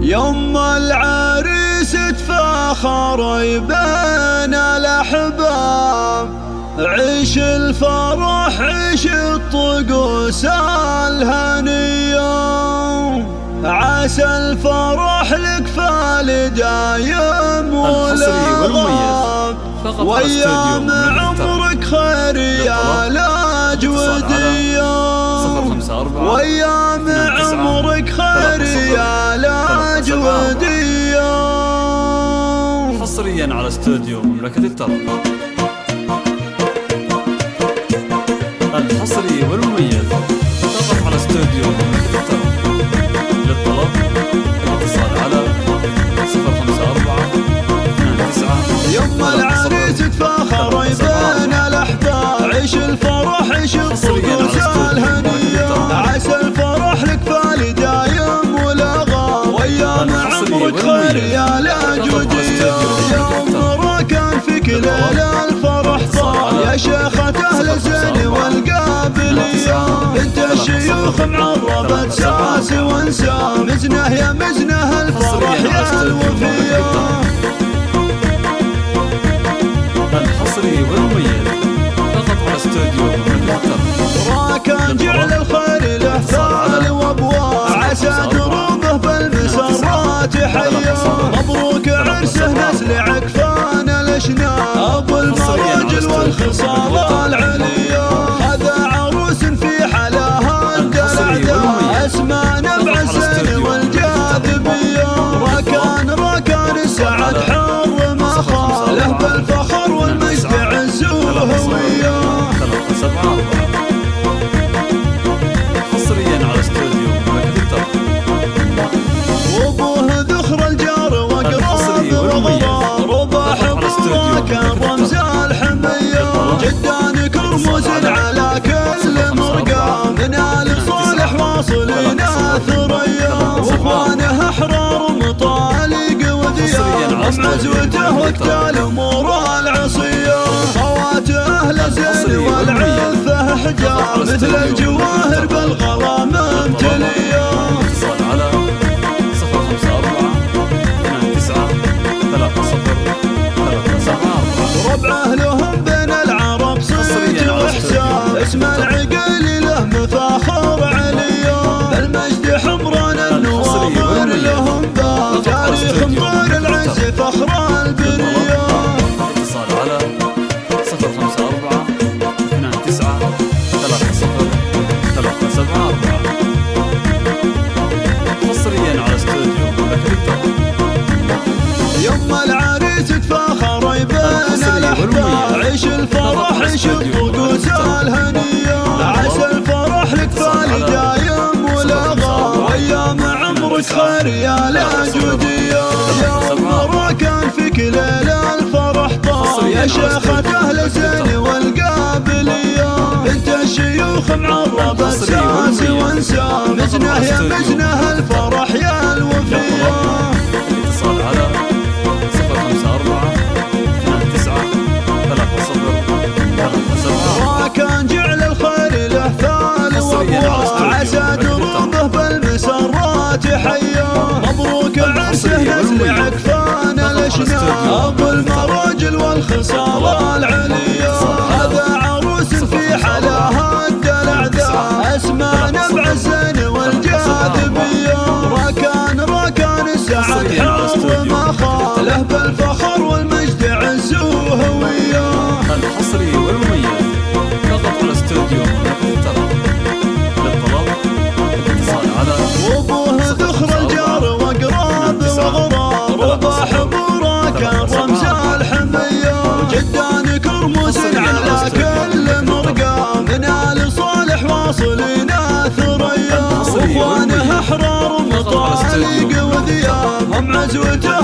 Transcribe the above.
يوم العريس تفاخر بين الأحباب، عيش الفرح عيش الطقوس الهنية، عسى الفرح لك فالدايم والغاب، وايام عمرك خير يا لاجودية، وايام عمرك خير يا لاجودية. حصريا على استوديو مملكة الطرب، الحصري والمميز فقط على استوديو مملكة الطرب. للطلب الاتصال على 054-29. يوم العريس تفاخر بين الأحباب، عيش الفرح عيش الطقوس الهنية، عسى الفرح لك فالي دايم والغاب، وايام عمرك خير يا لاجودية. يوم راكن فيك ليلة الفرح طال، يا شيخة أهل الزين والقابلية، بنت الشيوخ معربت ساس وانسام، مزنه يا مزنه الفرح يا الوفية. الحصري والمميز فقط على استوديو مملكة الطرب. راكن جعل الخير له ثال وابواب، عسى دروبه بالمسرات حيا، مبروك عرسه نسل عكفان الاشناب، ابو المراجل والخصال العليا، هذا عروس في حلاها الدلع، اسمى نبع الزين والجاذبيه، راكن السعد حر ما خاله بالفخر والمجد عز وهويه. حصريا على استوديو مملكة الطرب. وابوه ذخر الجار واقراب وغراب، رباح براكن رمز الحميه، جدان كرموز على كل مرقام، من آل صالح واصلين ثريا، واخوانه احرار مطالق وذياب، عزوته وقت الامور العصيه، خواته اهل الزين والعفه حجاب، مثل الجواهر بالغلا ممتليه. اتصال على 054-29-30-374. ربعه لهم بين العرب صيت واحسان، اسم العقيل له مفاخر عليا، المجد حمران النواظر لهم باب، تاريخ مطير العز فخر البريه. اتصال على 054-29-30-374. حصريا على استوديو مملكة الطرب. يوم العريس تفاخر بين الأحباب، عيش الفرح عيش الطقوس الهنية، عسى الفرح لك فالي دايم والغاب، وايام عمرك خير يا لاجودية. يوم راكن فيك ليلة الفرح طال، يا شيخة أهل الزين والقابلية، بنت الشيوخ معربت ساس وانسام، مزنه يا مزنه الفرح يا الوفية. اتصال على 054-29-30-374. راكن جعل الخير له ثال وابواب، عسى دروبه بالمسرات حيا، مبروك عرسه نسل عكفان الاشناب، ابو المراجل والخصال العليا، هذا عروس في حلاها الدلع ذا، اسمى نبع الزين والجاذبيه، راكن السعد حر ما خاله بالفخر والمجد عز وهويه. الحصري والمميز فقط على استوديو مملكة الطرب. للطلب الاتصال على وابوه ذخر الجار واقراب وغراب، رباح براكن رمز الحميه، جدان كرموز على كل مرقام، من آل صالح واصلين ثريا، واخوانه احرار مطالق وذياب، هم عزوته